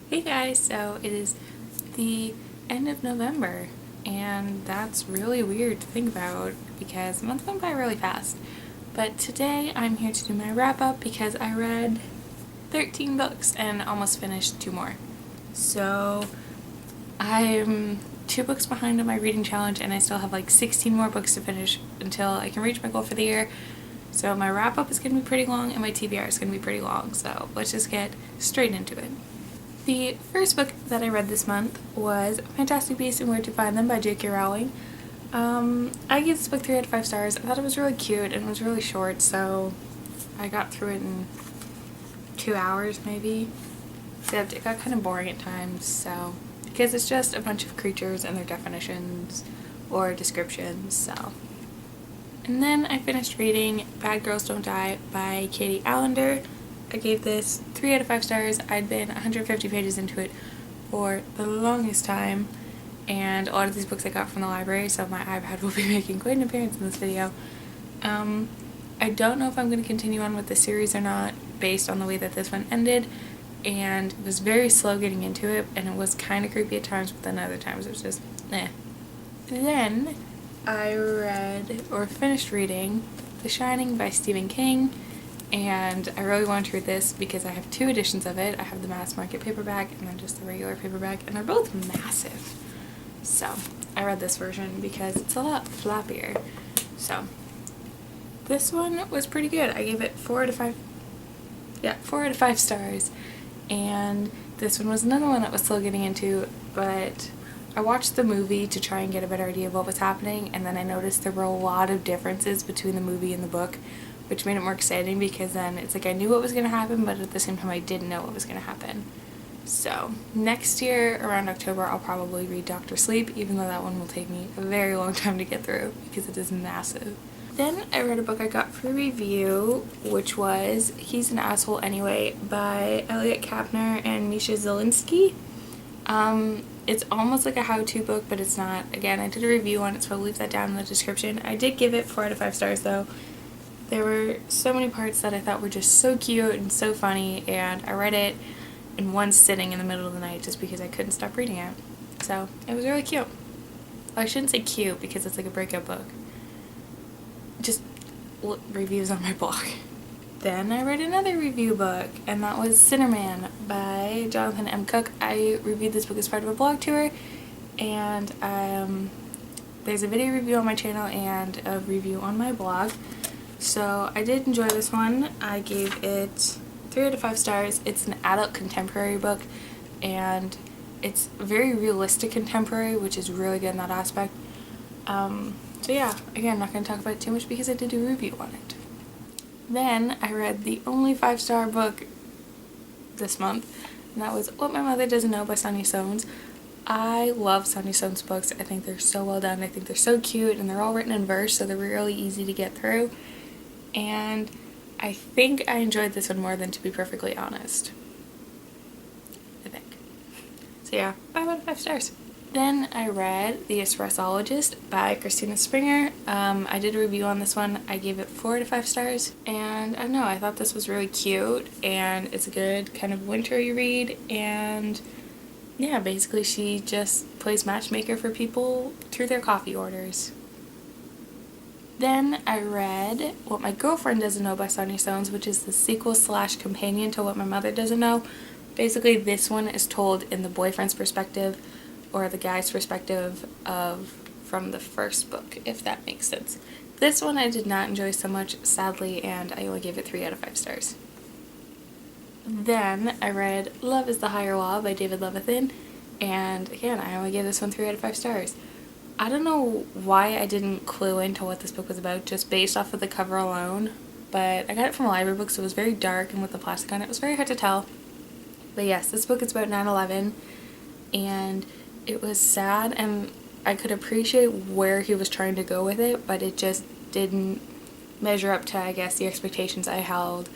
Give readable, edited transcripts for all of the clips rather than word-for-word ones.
Hey guys, so it is the end of November, and that's really weird to think about because the month went by really fast. But today I'm here to do my wrap up because I read 13 books and almost finished 2 more. So I'm 2 books behind on my reading challenge, and I still have like 16 more books to finish until I can reach my goal for the year. So my wrap up is going to be pretty long and my TBR is going to be pretty long, so let's just get straight into it. The first book that I read this month was Fantastic Beasts and Where to Find Them by J.K. Rowling. I gave this book 3 out of 5 stars. I thought it was really cute and it was really short, so I got through it in 2 hours maybe. Except it got kind of boring at times, so because it's just a bunch of creatures and their definitions or descriptions, so. And then I finished reading Bad Girls Don't Die by Katie Allender. I gave this 3 out of 5 stars. I'd been 150 pages into it for the longest time, and a lot of these books I got from the library, so my iPad will be making quite an appearance in this video. I don't know if I'm going to continue on with the series or not, based on the way that this one ended, and it was very slow getting into it, and it was kind of creepy at times, but then other times it was just, eh. Then I read, or finished reading, The Shining by Stephen King, and I really wanted to read this because I have 2 editions of it. I have the mass market paperback and then just the regular paperback, and they're both massive. So I read this version because it's a lot floppier. So this one was pretty good. I gave it 4 out of 5. Yeah, 4 out of 5 stars. And this one was another one that was slow getting into, but I watched the movie to try and get a better idea of what was happening, and then I noticed there were a lot of differences between the movie and the book, which made it more exciting because then it's like I knew what was going to happen, but at the same time I didn't know what was going to happen. So next year around October I'll probably read Dr. Sleep, even though that one will take me a very long time to get through because it is massive. Then I read a book I got for review, which was He's an Asshole Anyway by Elliot Kapner and Misha Zielinski. It's almost like a how-to book, but it's not. Again, I did a review on it, so I'll leave that down in the description. I did give it 4 out of 5 stars though. There were so many parts that I thought were just so cute and so funny, and I read it in one sitting in the middle of the night just because I couldn't stop reading it. So it was really cute. Well, I shouldn't say cute because it's like a breakup book. Just reviews on my blog. Then I read another review book, and that was Sinnerman by Jonathan M. Cook. I reviewed this book as part of a blog tour, and there's a video review on my channel and a review on my blog. So I did enjoy this one. I gave it 3 out of 5 stars. It's an adult contemporary book, and it's very realistic contemporary, which is really good in that aspect. So yeah, again, I'm not going to talk about it too much because I did do a review on it. Then I read the only 5-star book this month, and that was What My Mother Doesn't Know by Sonia Soanes. I love Sonia Soanes' books. I think they're so well done. I think they're so cute, and they're all written in verse, so they're really easy to get through. And I think I enjoyed this one more than To Be Perfectly Honest. I think. So yeah, 5 out of 5 stars. Then I read The Espressologist by Christina Springer. I did a review on this one. I gave it 4 out of 5 stars. And I don't know, I thought this was really cute, and it's a good kind of wintry read, and yeah, basically she just plays matchmaker for people through their coffee orders. Then I read What My Girlfriend Doesn't Know by Sonia Soanes, which is the sequel/companion to What My Mother Doesn't Know. Basically, this one is told in the boyfriend's perspective, or the guy's perspective from the first book, if that makes sense. This one I did not enjoy so much, sadly, and I only gave it 3 out of 5 stars. Then I read Love is the Higher Law by David Levithan, and again, I only gave this one 3 out of 5 stars. I don't know why I didn't clue into what this book was about just based off of the cover alone, but I got it from a library book, so it was very dark, and with the plastic on it, it was very hard to tell. But yes, this book is about 9/11, and it was sad, and I could appreciate where he was trying to go with it, but it just didn't measure up to, I guess, the expectations I held,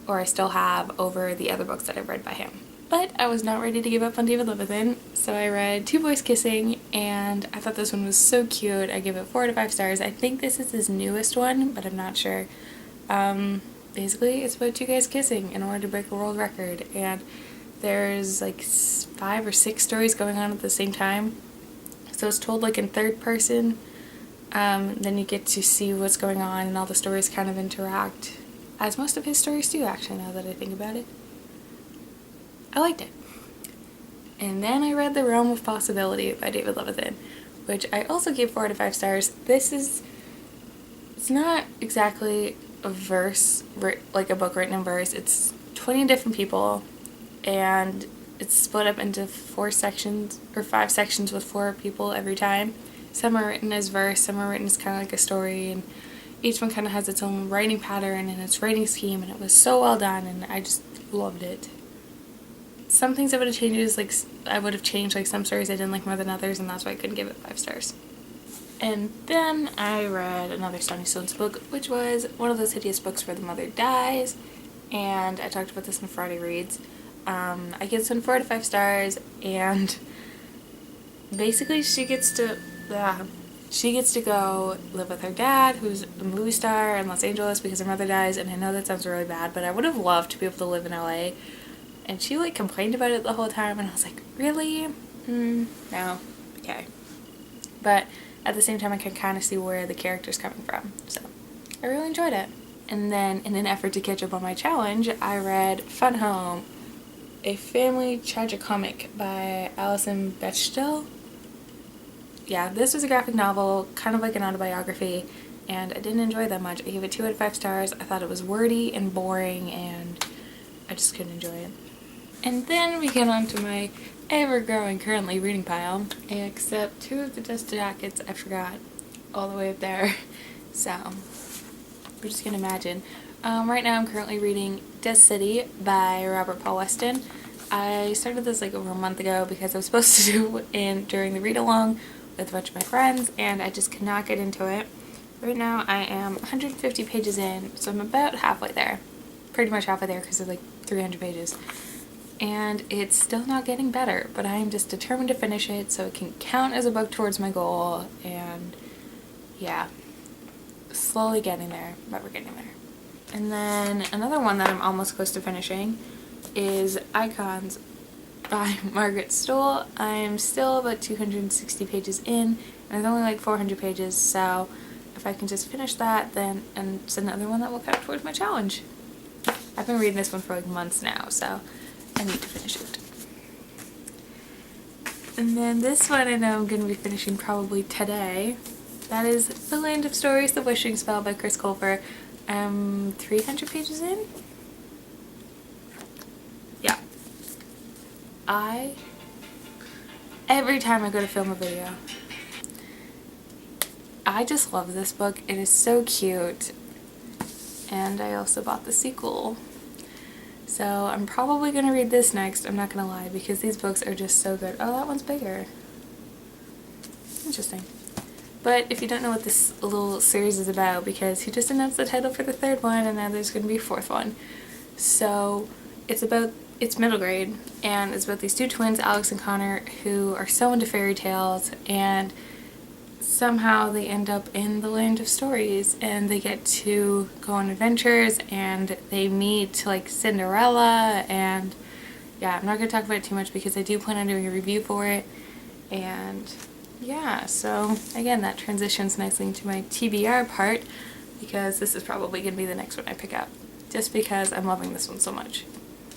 or I still have, over the other books that I've read by him. But I was not ready to give up on David Levithan, so I read Two Boys Kissing, and I thought this one was so cute. I give it 4 out of 5 stars. I think this is his newest one, but I'm not sure. Basically, it's about 2 guys kissing in order to break a world record, and there's like 5 or 6 stories going on at the same time. So it's told like in third person. Then you get to see what's going on and all the stories kind of interact, as most of his stories do actually, now that I think about it. I liked it. And then I read The Realm of Possibility by David Levithan, which I also gave 4 out of 5 stars. It's not exactly a verse, like a book written in verse. It's 20 different people, and it's split up into 4 sections, or 5 sections with 4 people every time. Some are written as verse, some are written as kind of like a story, and each one kind of has its own writing pattern and its writing scheme, and it was so well done, and I just loved it. Some things I would have changed is like I would have changed like some stories I didn't like more than others, and that's why I couldn't give it 5 stars. And then I read another Stoney Stones book, which was One of Those Hideous Books Where the Mother Dies, and I talked about this in Friday Reads. I give this one 4 out of 5 stars, and basically she gets to go live with her dad, who's a movie star in Los Angeles, because her mother dies, and I know that sounds really bad, but I would have loved to be able to live in LA. And she like complained about it the whole time, and I was like, really? No. Okay. But at the same time, I can kind of see where the character's coming from, so I really enjoyed it. And then, in an effort to catch up on my challenge, I read Fun Home, a family tragicomic by Alison Bechdel. Yeah, this was a graphic novel, kind of like an autobiography, and I didn't enjoy it that much. I gave it 2 out of 5 stars. I thought it was wordy and boring, and I just couldn't enjoy it. And then we get on to my ever-growing currently reading pile, except 2 of the Dust Jackets I forgot all the way up there, so we're just gonna imagine. Right now I'm currently reading Death City by Robert Paul Weston. I started this like over a month ago because I was supposed to do it during the read-along with a bunch of my friends, and I just could not get into it. Right now I am 150 pages in, so I'm about halfway there. Pretty much halfway there because it's like 300 pages. And it's still not getting better, but I am just determined to finish it so it can count as a book towards my goal, and yeah, slowly getting there, but we're getting there. And then another one that I'm almost close to finishing is Icons by Margaret Stohl. I'm still about 260 pages in, and it's only like 400 pages, so if I can just finish that, then, and it's another one that will count towards my challenge. I've been reading this one for like months now, so I need to finish it. And then this one I know I'm going to be finishing probably today. That is The Land of Stories, The Wishing Spell by Chris Colfer. 300 pages in? Yeah. Every time I go to film a video, I just love this book. It is so cute. And I also bought the sequel. So I'm probably going to read this next, I'm not going to lie, because these books are just so good. Oh, that one's bigger. Interesting. But if you don't know what this little series is about, because he just announced the title for the 3rd one, and now there's going to be a 4th one. So it's middle grade, and it's about these 2 twins, Alex and Connor, who are so into fairy tales, and somehow they end up in the land of stories, and they get to go on adventures, and they meet like Cinderella, and yeah, I'm not going to talk about it too much because I do plan on doing a review for it. And yeah, so again, that transitions nicely into my TBR part, because this is probably going to be the next one I pick up, just because I'm loving this one so much.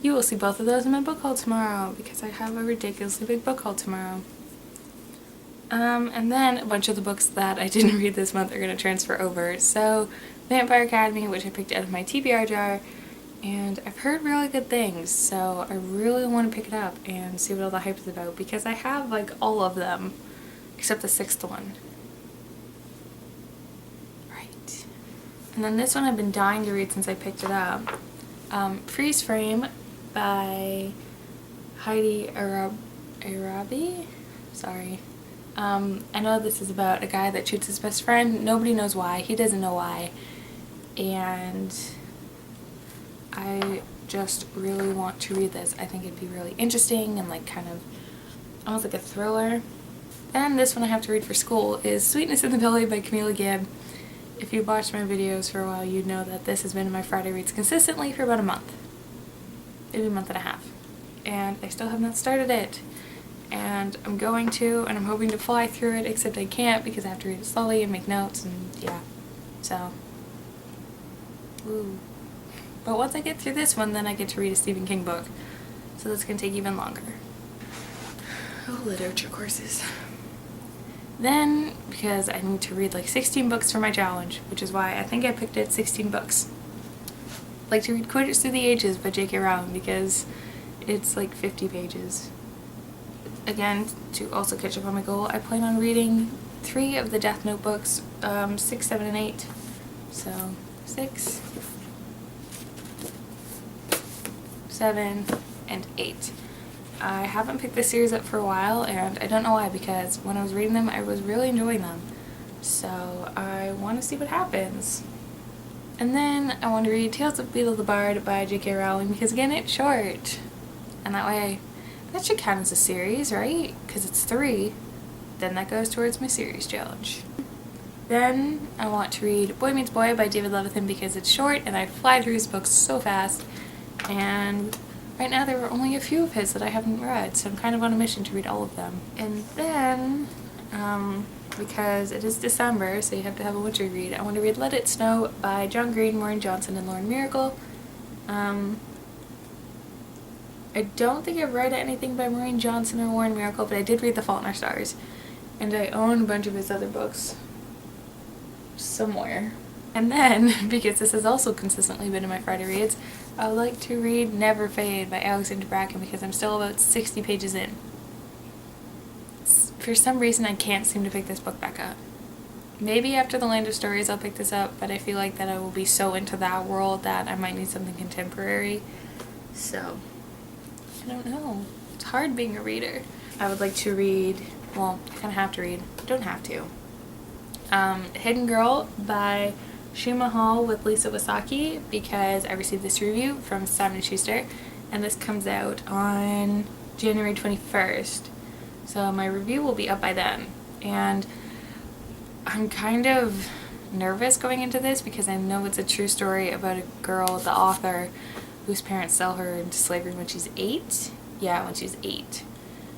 You will see both of those in my book haul tomorrow, because I have a ridiculously big book haul tomorrow. And then a bunch of the books that I didn't read this month are going to transfer over. So, Vampire Academy, which I picked out of my TBR jar, and I've heard really good things, so I really want to pick it up and see what all the hype is about, because I have like all of them, except the 6th one. Right. And then this one I've been dying to read since I picked it up. Freeze Frame by Heidi Arabi? Sorry. I know this is about a guy that shoots his best friend. Nobody knows why. He doesn't know why. And I just really want to read this. I think it'd be really interesting and like kind of almost like a thriller. Then this one I have to read for school is Sweetness in the Belly by Camila Gibb. If you've watched my videos for a while, you'd know that this has been in my Friday reads consistently for about a month. Maybe a month and a half. and I still have not started it. And I'm going to, and I'm hoping to fly through it, except I can't because I have to read it slowly and make notes, and yeah. So, ooh. But once I get through this one, then I get to read a Stephen King book. So that's going to take even longer. Oh, literature courses. Then, because I need to read like 16 books for my challenge, which is why I think I picked it 16 books. I'd like to read Quidditch Through the Ages by J.K. Rowling because it's like 50 pages. Again, to also catch up on my goal, I plan on reading 3 of the Death Note books, 6, 7, and 8. So, 6, 7, and 8. I haven't picked this series up for a while, and I don't know why, because when I was reading them, I was really enjoying them. So, I want to see what happens. And then, I want to read Tales of Beedle the Bard by J.K. Rowling, because again, it's short. And that way, that should count as a series, right? Because it's 3. Then that goes towards my series challenge. Then I want to read Boy Meets Boy by David Levithan because it's short and I fly through his books so fast. And right now there were only a few of his that I haven't read, so I'm kind of on a mission to read all of them. And then, because it is December, so you have to have a winter read, I want to read Let It Snow by John Green, Maureen Johnson, and Lauren Miracle. I don't think I've read anything by Maureen Johnson or Lauren Miracle, but I did read The Fault in Our Stars. And I own a bunch of his other books somewhere. And then, because this has also consistently been in my Friday reads, I would like to read Never Fade by Alexander Bracken because I'm still about 60 pages in. For some reason I can't seem to pick this book back up. Maybe after The Land of Stories I'll pick this up, but I feel like that I will be so into that world that I might need something contemporary. So, I don't know. It's hard being a reader. I would like to read, well, I kind of have to read, don't have to. Hidden Girl by Shuma Hall with Lisa Wasaki because I received this review from Simon & Schuster, and this comes out on January 21st. So my review will be up by then. And I'm kind of nervous going into this because I know it's a true story about a girl, the author, whose parents sell her into slavery when she's 8. Yeah, when she's 8.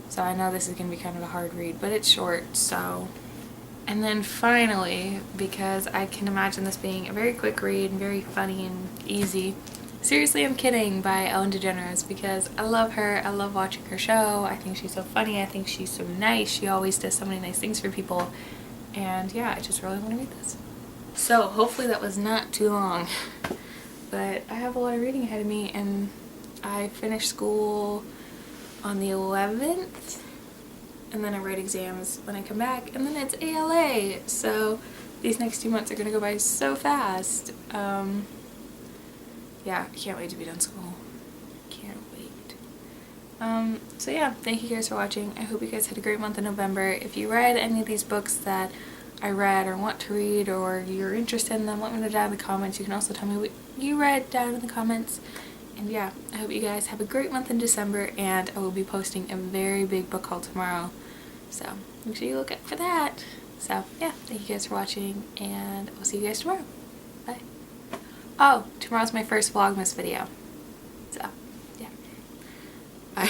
So I know this is going to be kind of a hard read, but it's short, so. And then finally, because I can imagine this being a very quick read and very funny and easy, Seriously I'm Kidding by Ellen DeGeneres because I love her, I love watching her show, I think she's so funny, I think she's so nice, she always does so many nice things for people, and yeah, I just really want to read this. So hopefully that was not too long, but I have a lot of reading ahead of me, and I finish school on the 11th, and then I write exams when I come back, and then it's ALA, so these next 2 months are going to go by so fast. Yeah, I can't wait to be done school. Can't wait. So yeah, thank you guys for watching. I hope you guys had a great month in November. If you read any of these books that I read or want to read, or you're interested in them, let me know down in the comments. You can also tell me what you read down in the comments. And yeah, I hope you guys have a great month in December, and I will be posting a very big book haul tomorrow. So make sure you look out for that. So yeah, thank you guys for watching, and I'll see you guys tomorrow. Bye. Oh, tomorrow's my first Vlogmas video. So, yeah. Bye.